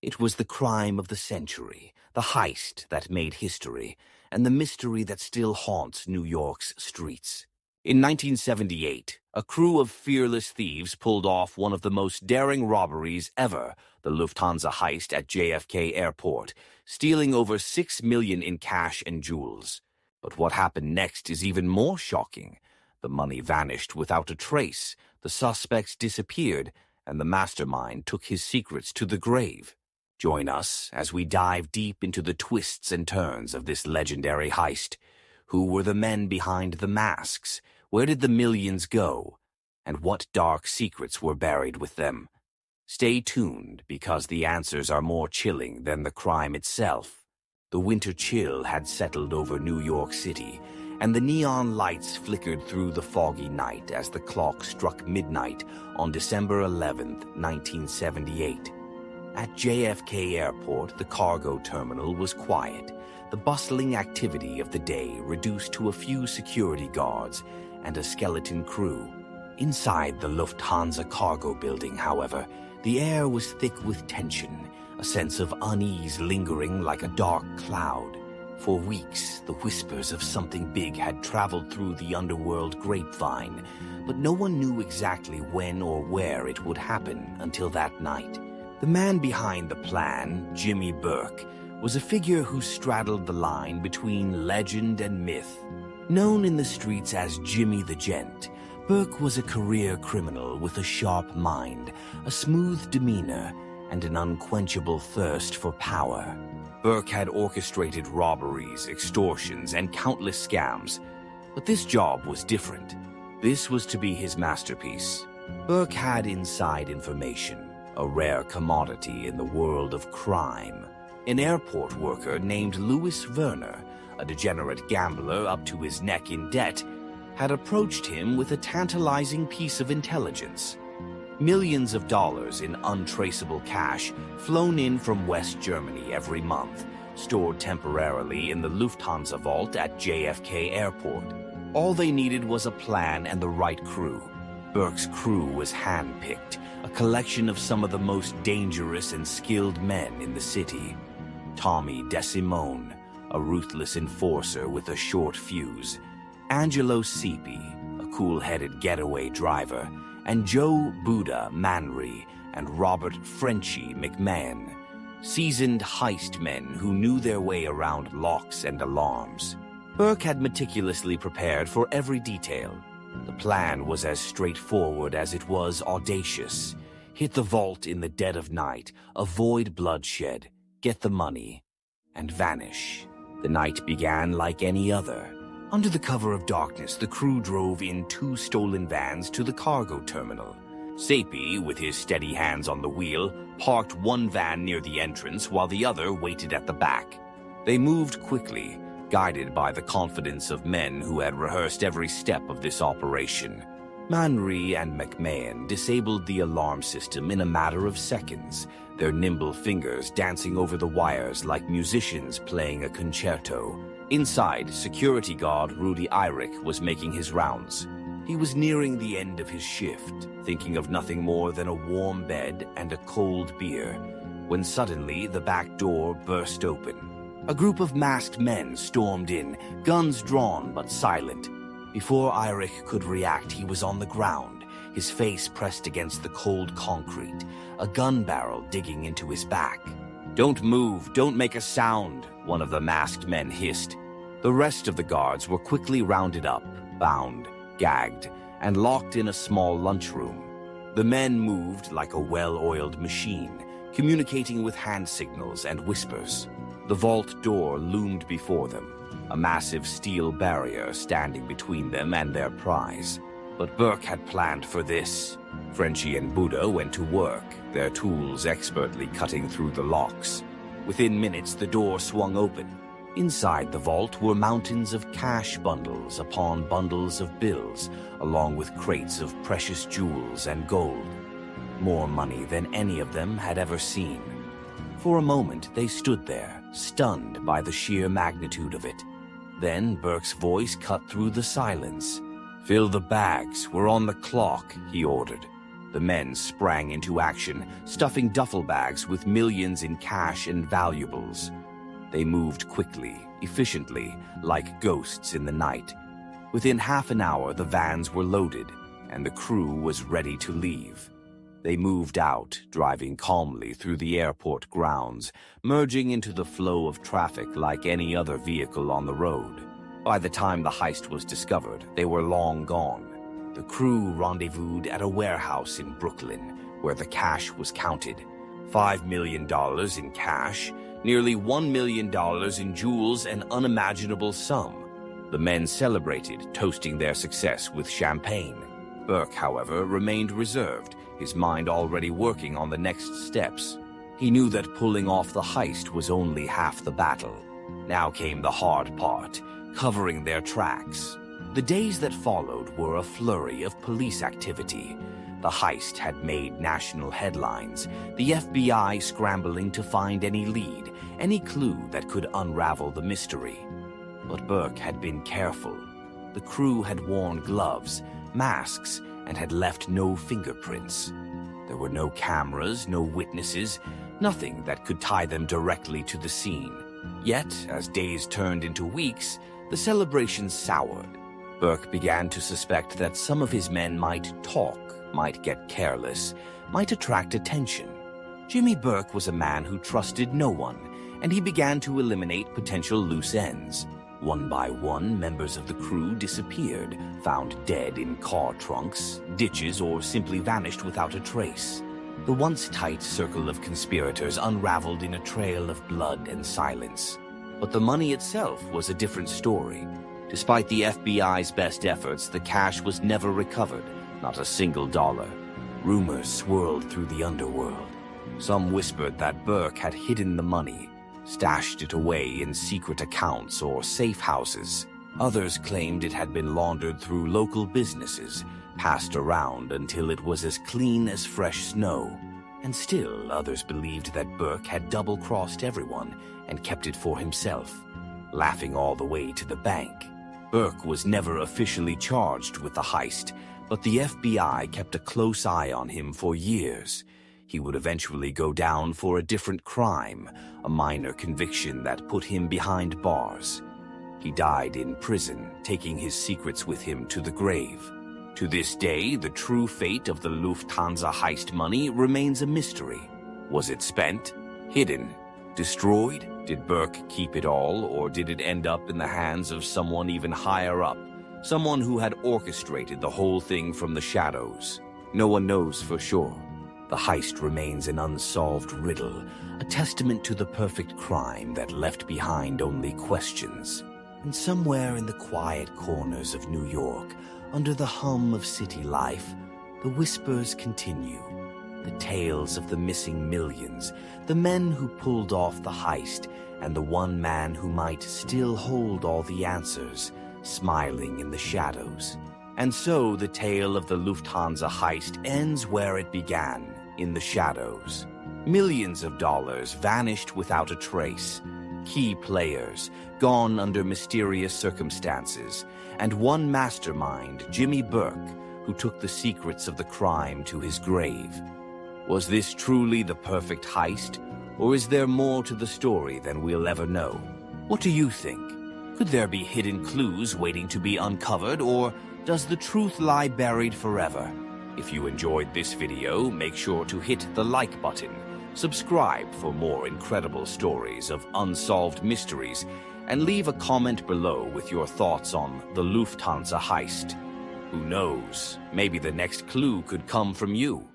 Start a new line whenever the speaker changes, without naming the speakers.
It was the crime of the century, the heist that made history, and the mystery that still haunts New York's streets. In 1978, a crew of fearless thieves pulled off one of the most daring robberies ever, the Lufthansa Heist at JFK Airport, stealing over $6 million in cash and jewels. But what happened next is even more shocking. The money vanished without a trace, the suspects disappeared, and the mastermind took his secrets to the grave. Join us as we dive deep into the twists and turns of this legendary heist. Who were the men behind the masks? Where did the millions go? And what dark secrets were buried with them? Stay tuned, because the answers are more chilling than the crime itself. The winter chill had settled over New York City, and the neon lights flickered through the foggy night as the clock struck midnight on December 11th, 1978. At JFK Airport, the cargo terminal was quiet, the bustling activity of the day reduced to a few security guards and a skeleton crew. Inside the Lufthansa cargo building, however, the air was thick with tension, a sense of unease lingering like a dark cloud. For weeks, the whispers of something big had traveled through the underworld grapevine, but no one knew exactly when or where it would happen until that night. The man behind the plan, Jimmy Burke, was a figure who straddled the line between legend and myth. Known in the streets as Jimmy the Gent, Burke was a career criminal with a sharp mind, a smooth demeanor, and an unquenchable thirst for power. Burke had orchestrated robberies, extortions, and countless scams. But this job was different. This was to be his masterpiece. Burke had inside information, a rare commodity in the world of crime. An airport worker named Louis Werner, a degenerate gambler up to his neck in debt, had approached him with a tantalizing piece of intelligence. Millions of dollars in untraceable cash flown in from West Germany every month, stored temporarily in the Lufthansa vault at JFK Airport. All they needed was a plan and the right crew. Burke's crew was hand-picked, a collection of some of the most dangerous and skilled men in the city. Tommy DeSimone, a ruthless enforcer with a short fuse, Angelo Sepi, a cool-headed getaway driver, and Joe Buddha Manry and Robert Frenchy McMahon, seasoned heist men who knew their way around locks and alarms. Burke had meticulously prepared for every detail. The plan was as straightforward as it was audacious. Hit the vault in the dead of night, avoid bloodshed, get the money, and vanish. The night began like any other. Under the cover of darkness, the crew drove in 2 stolen vans to the cargo terminal. Sepi, with his steady hands on the wheel, parked one van near the entrance while the other waited at the back. They moved quickly, guided by the confidence of men who had rehearsed every step of this operation. Manry and McMahon disabled the alarm system in a matter of seconds, their nimble fingers dancing over the wires like musicians playing a concerto. Inside, security guard Rudy Eyrich was making his rounds. He was nearing the end of his shift, thinking of nothing more than a warm bed and a cold beer, when suddenly the back door burst open. A group of masked men stormed in, guns drawn but silent. Before Eyrich could react, he was on the ground, his face pressed against the cold concrete, a gun barrel digging into his back. "Don't move, don't make a sound," one of the masked men hissed. The rest of the guards were quickly rounded up, bound, gagged, and locked in a small lunchroom. The men moved like a well-oiled machine, communicating with hand signals and whispers. The vault door loomed before them, a massive steel barrier standing between them and their prize. But Burke had planned for this. Frenchy and Buddha went to work, their tools expertly cutting through the locks. Within minutes, the door swung open. Inside the vault were mountains of cash bundles upon bundles of bills, along with crates of precious jewels and gold. More money than any of them had ever seen. For a moment, they stood there, stunned by the sheer magnitude of it. Then Burke's voice cut through the silence. "Fill the bags, we're on the clock," he ordered. The men sprang into action, stuffing duffel bags with millions in cash and valuables. They moved quickly, efficiently, like ghosts in the night. Within half an hour, the vans were loaded, and the crew was ready to leave. They moved out, driving calmly through the airport grounds, merging into the flow of traffic like any other vehicle on the road. By the time the heist was discovered, they were long gone. The crew rendezvoused at a warehouse in Brooklyn, where the cash was counted. $5 million in cash, nearly $1 million in jewels, an unimaginable sum. The men celebrated, toasting their success with champagne. Burke, however, remained reserved, his mind already working on the next steps. He knew that pulling off the heist was only half the battle. Now came the hard part, covering their tracks. The days that followed were a flurry of police activity. The heist had made national headlines, the FBI scrambling to find any lead, any clue that could unravel the mystery. But Burke had been careful. The crew had worn gloves, masks, and had left no fingerprints. There were no cameras, no witnesses, nothing that could tie them directly to the scene. Yet, as days turned into weeks, the celebration soured. Burke began to suspect that some of his men might talk, might get careless, might attract attention. Jimmy Burke was a man who trusted no one, and he began to eliminate potential loose ends. One by one, members of the crew disappeared, found dead in car trunks, ditches, or simply vanished without a trace. The once tight circle of conspirators unraveled in a trail of blood and silence. But the money itself was a different story. Despite the FBI's best efforts, the cash was never recovered, not a single dollar. Rumors swirled through the underworld. Some whispered that Burke had hidden the money, stashed it away in secret accounts or safe houses. Others claimed it had been laundered through local businesses, passed around until it was as clean as fresh snow. And still others believed that Burke had double-crossed everyone and kept it for himself, laughing all the way to the bank. Burke was never officially charged with the heist, but the FBI kept a close eye on him for years. He would eventually go down for a different crime, a minor conviction that put him behind bars. He died in prison, taking his secrets with him to the grave. To this day, the true fate of the Lufthansa heist money remains a mystery. Was it spent? Hidden? Destroyed? Did Burke keep it all, or did it end up in the hands of someone even higher up? Someone who had orchestrated the whole thing from the shadows? No one knows for sure. The heist remains an unsolved riddle, a testament to the perfect crime that left behind only questions. And somewhere in the quiet corners of New York, under the hum of city life, the whispers continue. The tales of the missing millions, the men who pulled off the heist, and the one man who might still hold all the answers, smiling in the shadows. And so the tale of the Lufthansa heist ends where it began, in the shadows. Millions of dollars vanished without a trace. Key players, gone under mysterious circumstances, and one mastermind, Jimmy Burke, who took the secrets of the crime to his grave. Was this truly the perfect heist, or is there more to the story than we'll ever know? What do you think? Could there be hidden clues waiting to be uncovered, or does the truth lie buried forever? If you enjoyed this video, make sure to hit the like button, subscribe for more incredible stories of unsolved mysteries, and leave a comment below with your thoughts on the Lufthansa heist. Who knows, maybe the next clue could come from you.